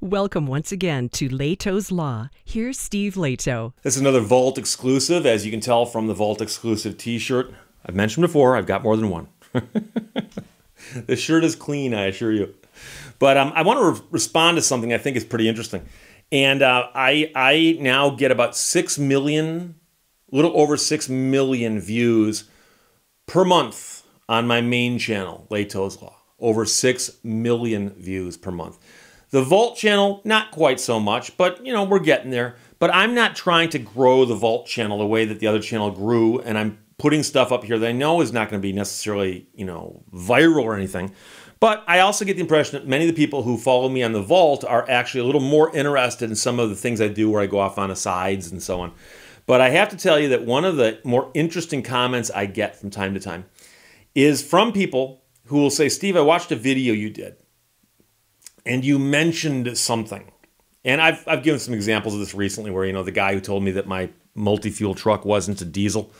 Welcome once again to Lehto's Law. Here's Steve Lehto. This is another Vault exclusive, as you can tell from the Vault exclusive t-shirt. I've mentioned before, I've got more than one. The shirt is clean, I assure you. But I want to respond to something I think is pretty interesting. And I now get about 6 million, a little over 6 million views per month on my main channel, Lehto's Law. Over 6 million views per month. The Vault channel, not quite so much, but you know, we're getting there. But I'm not trying to grow the Vault channel the way that the other channel grew, and I'm putting stuff up here that I know is not going to be necessarily, you know, viral or anything. But I also get the impression that many of the people who follow me on the Vault are actually a little more interested in some of the things I do where I go off on the sides and so on. But I have to tell you that one of the more interesting comments I get from time to time is from people who will say, Steve, I watched a video you did, and you mentioned something. And I've given some examples of this recently where, you know, the guy who told me that my multi-fuel truck wasn't a diesel,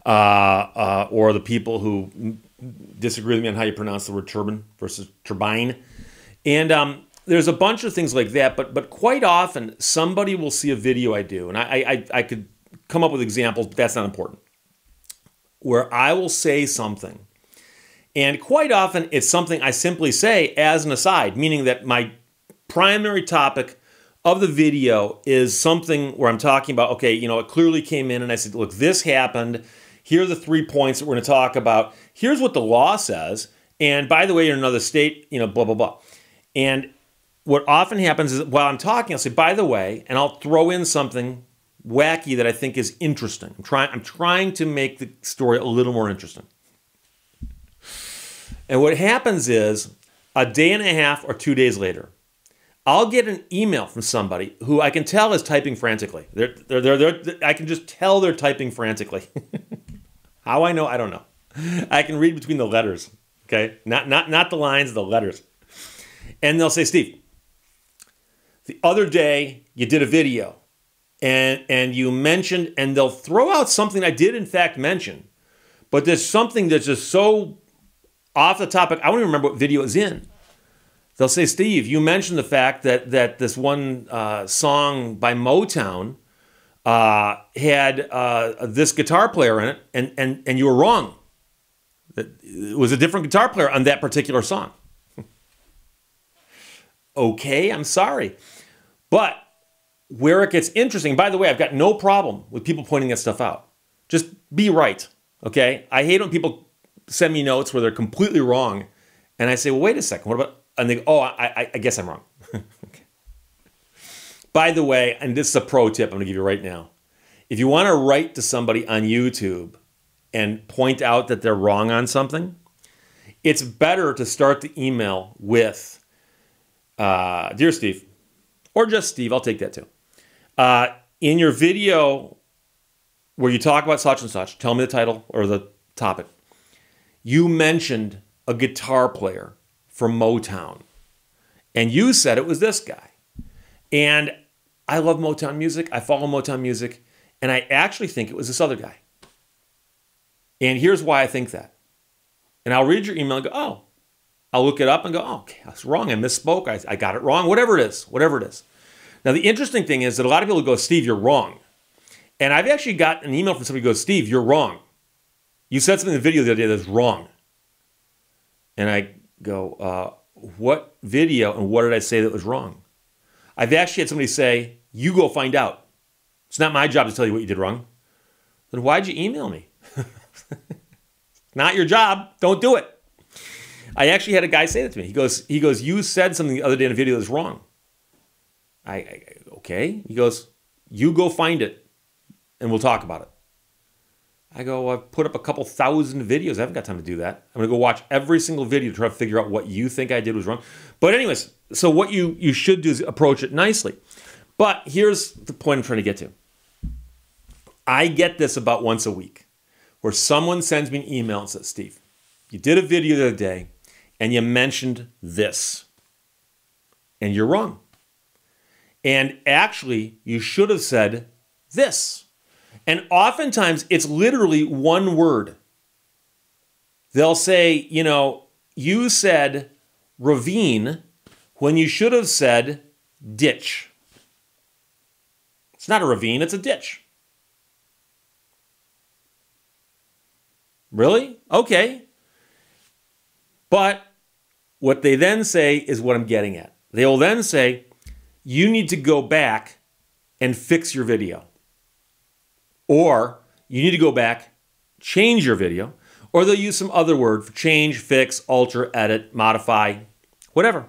or the people who disagree with me on how you pronounce the word turbine versus turbine. And there's a bunch of things like that, but quite often somebody will see a video I do, and I could come up with examples, but that's not important, where I will say something. And quite often, it's something I simply say as an aside, meaning that my primary topic of the video is something where I'm talking about, okay, you know, it clearly came in and I said, look, this happened. Here are the 3 points that we're going to talk about. Here's what the law says. And by the way, you're in another state, you know, blah, blah, blah. And what often happens is while I'm talking, I'll say, by the way, and I'll throw in something wacky that I think is interesting. I'm trying to make the story a little more interesting. And what happens is, a day and a half or 2 days later, I'll get an email from somebody who I can tell is typing frantically. I can just tell they're typing frantically. How I know, I don't know. I can read between the letters, okay? Not the lines, the letters. And they'll say, Steve, the other day you did a video and you mentioned, and they'll throw out something I did in fact mention, but there's something that's just so off the topic, I don't even remember what video it's in. They'll say, Steve, you mentioned the fact that this one song by Motown had this guitar player in it, and you were wrong. It was a different guitar player on that particular song. Okay, I'm sorry. But where it gets interesting, by the way, I've got no problem with people pointing that stuff out. Just be right, okay? I hate when people send me notes where they're completely wrong, and I say, well, wait a second, what about, and they go, oh, I guess I'm wrong. Okay. By the way, and this is a pro tip I'm going to give you right now. If you want to write to somebody on YouTube and point out that they're wrong on something, it's better to start the email with, Dear Steve, or just Steve, I'll take that too. In your video where you talk about such and such, tell me the title or the topic. You mentioned a guitar player from Motown, and you said it was this guy. And I love Motown music. I follow Motown music, and I actually think it was this other guy. And here's why I think that. And I'll read your email and go, oh. I'll look it up and go, oh, okay, that's wrong. I misspoke. I got it wrong. Whatever it is, whatever it is. Now, the interesting thing is that a lot of people go, Steve, you're wrong. And I've actually got an email from somebody who goes, Steve, you're wrong. You said something in the video the other day that's wrong. And I go, what video and what did I say that was wrong? I've actually had somebody say, you go find out. It's not my job to tell you what you did wrong. Then why'd you email me? Not your job. Don't do it. I actually had a guy say that to me. He goes, you said something the other day in a video that's wrong. Okay. He goes, you go find it and we'll talk about it. I go, I've put up a couple thousand videos. I haven't got time to do that. I'm going to go watch every single video to try to figure out what you think I did was wrong. But anyways, so what you should do is approach it nicely. But here's the point I'm trying to get to. I get this about once a week where someone sends me an email and says, Steve, you did a video the other day and you mentioned this. And you're wrong. And actually, you should have said this. And oftentimes, it's literally one word. They'll say, you know, you said ravine when you should have said ditch. It's not a ravine, it's a ditch. Really? Okay. But what they then say is what I'm getting at. They will then say, you need to go back and fix your video. Or you need to go back, change your video, or they'll use some other word for change, fix, alter, edit, modify, whatever.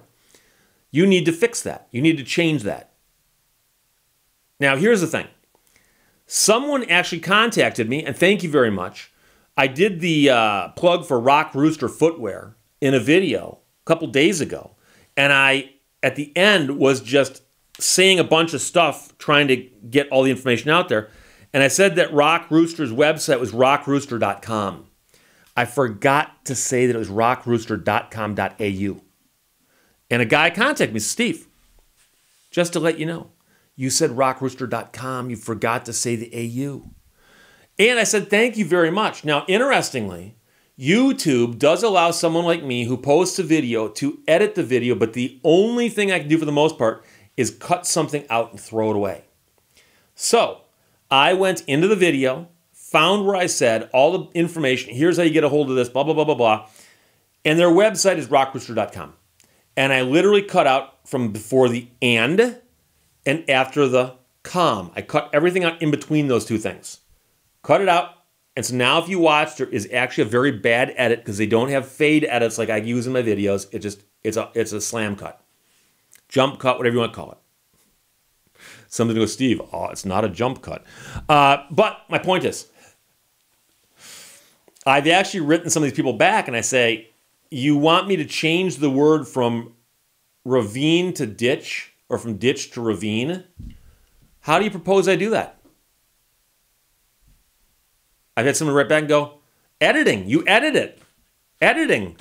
You need to fix that. You need to change that. Now, here's the thing. Someone actually contacted me, and thank you very much. I did the plug for Rock Rooster footwear in a video a couple days ago, and I, at the end, was just saying a bunch of stuff, trying to get all the information out there. And I said that Rock Rooster's website was rockrooster.com. I forgot to say that it was rockrooster.com.au. And a guy contacted me, Steve, just to let you know, you said rockrooster.com, you forgot to say the AU. And I said, thank you very much. Now, interestingly, YouTube does allow someone like me who posts a video to edit the video, but the only thing I can do for the most part is cut something out and throw it away. So I went into the video, found where I said all the information, here's how you get a hold of this, blah, blah, blah, blah, blah. And their website is rockrooster.com. And I literally cut out from before the and after the com. I cut everything out in between those two things. Cut it out. And so now if you watch, there is actually a very bad edit because they don't have fade edits like I use in my videos. It's a slam cut. Jump cut, whatever you want to call it. Somebody goes, Steve, oh, it's not a jump cut. But my point is, I've actually written some of these people back and I say, you want me to change the word from ravine to ditch or from ditch to ravine? How do you propose I do that? I've had someone write back and go, editing, you edit it. Editing.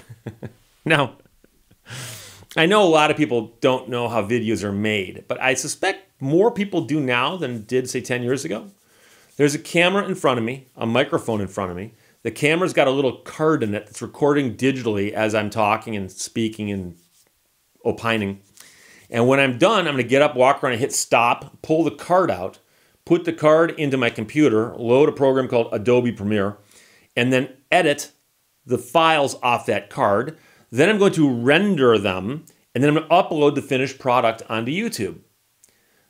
Now, I know a lot of people don't know how videos are made, but I suspect more people do now than did, say, 10 years ago. There's a camera in front of me, a microphone in front of me. The camera's got a little card in it that's recording digitally as I'm talking and speaking and opining. And when I'm done, I'm going to get up, walk around, and hit stop, pull the card out, put the card into my computer, load a program called Adobe Premiere, and then edit the files off that card. Then I'm going to render them, and then I'm going to upload the finished product onto YouTube.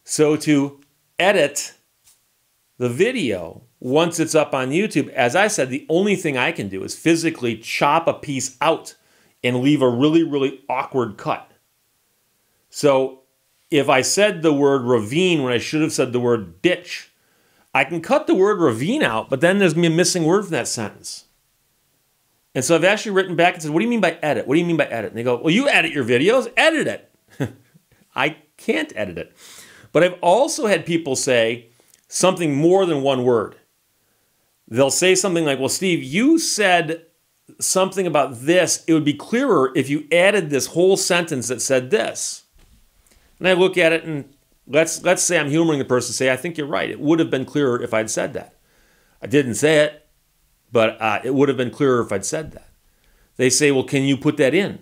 So to edit the video, once it's up on YouTube, as I said, the only thing I can do is physically chop a piece out and leave a really, really awkward cut. So if I said the word ravine when I should have said the word ditch, I can cut the word ravine out, but then there's going to be a missing word from that sentence. And so I've actually written back and said, what do you mean by edit? What do you mean by edit? And they go, well, you edit your videos, edit it. I can't edit it. But I've also had people say something more than one word. They'll say something like, well, Steve, you said something about this. It would be clearer if you added this whole sentence that said this. And I look at it and let's say I'm humoring the person, say, I think you're right. It would have been clearer if I'd said that. I didn't say it, but it would have been clearer if I'd said that. They say, well, can you put that in?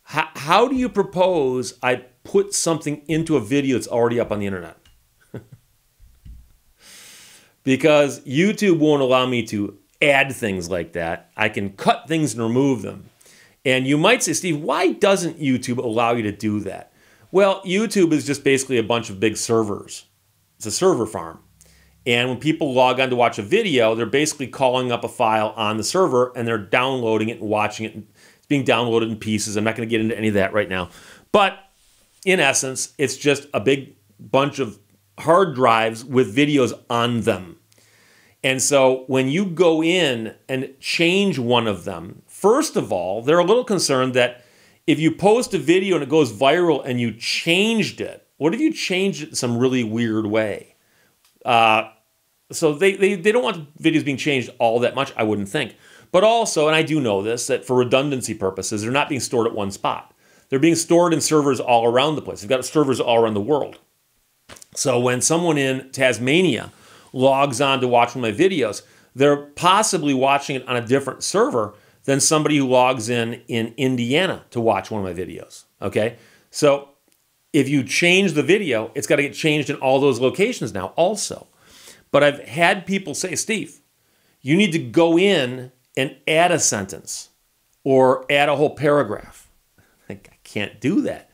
How do you propose I put something into a video that's already up on the internet? Because YouTube won't allow me to add things like that. I can cut things and remove them. And you might say, Steve, why doesn't YouTube allow you to do that? Well, YouTube is just basically a bunch of big servers. It's a server farm. And when people log on to watch a video, they're basically calling up a file on the server and they're downloading it and watching it. It's being downloaded in pieces. I'm not going to get into any of that right now. But in essence, it's just a big bunch of hard drives with videos on them. And so when you go in and change one of them, first of all, they're a little concerned that if you post a video and it goes viral and you changed it, what if you changed it in some really weird way? So they don't want videos being changed all that much, I wouldn't think. But also, and I do know this, that for redundancy purposes, they're not being stored at one spot. They're being stored in servers all around the place. They've got servers all around the world. So when someone in Tasmania logs on to watch one of my videos, they're possibly watching it on a different server than somebody who logs in Indiana to watch one of my videos, okay? So if you change the video, it's got to get changed in all those locations now also. But I've had people say, Steve, you need to go in and add a sentence or add a whole paragraph. I can't do that.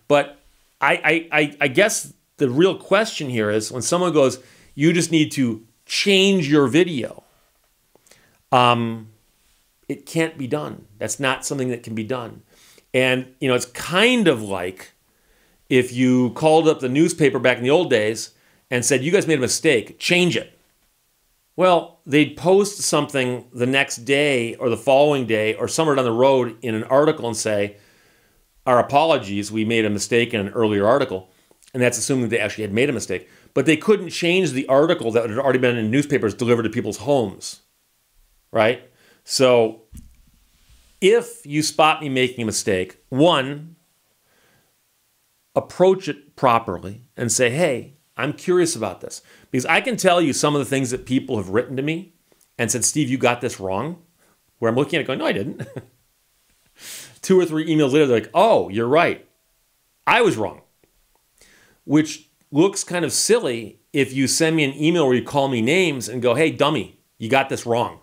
But I guess the real question here is when someone goes, you just need to change your video. It can't be done. That's not something that can be done. And, it's kind of like if you called up the newspaper back in the old days and said, you guys made a mistake, change it. Well, they'd post something the next day or the following day or somewhere down the road in an article and say, our apologies, we made a mistake in an earlier article. And that's assuming they actually had made a mistake. But they couldn't change the article that had already been in newspapers delivered to people's homes, right? So if you spot me making a mistake, one, approach it properly and say, hey, I'm curious about this. Because I can tell you some of the things that people have written to me and said, Steve, you got this wrong. Where I'm looking at it going, no, I didn't. 2 or 3 emails later, they're like, oh, you're right. I was wrong. Which looks kind of silly if you send me an email where you call me names and go, hey, dummy, you got this wrong.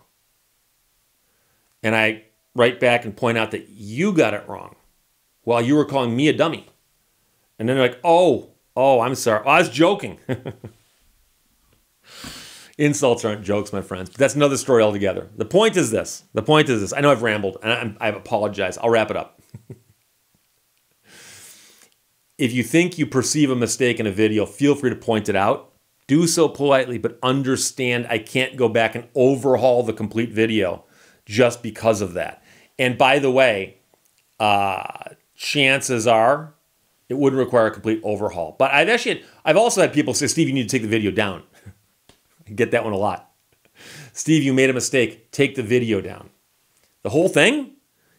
And I write back and point out that you got it wrong while you were calling me a dummy. And then they're like, oh, I'm sorry. Oh, I was joking. Insults aren't jokes, my friends. But that's another story altogether. The point is this. I know I've rambled, and I apologize. I'll wrap it up. If you think you perceive a mistake in a video, feel free to point it out. Do so politely, but understand I can't go back and overhaul the complete video just because of that. And by the way, chances are it wouldn't require a complete overhaul. But I've also had people say, Steve, you need to take the video down. I get that one a lot. Steve, you made a mistake. Take the video down. The whole thing?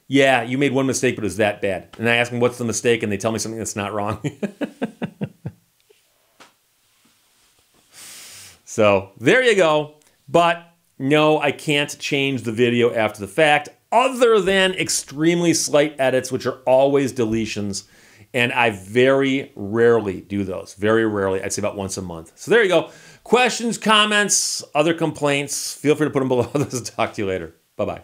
Yeah, you made one mistake, but it was that bad. And I ask them, what's the mistake? And they tell me something that's not wrong. So there you go. But no, I can't change the video after the fact, other than extremely slight edits, which are always deletions. And I very rarely do those. Very rarely. I'd say about once a month. So there you go. Questions, comments, other complaints, feel free to put them below. This. Talk to you later. Bye-bye.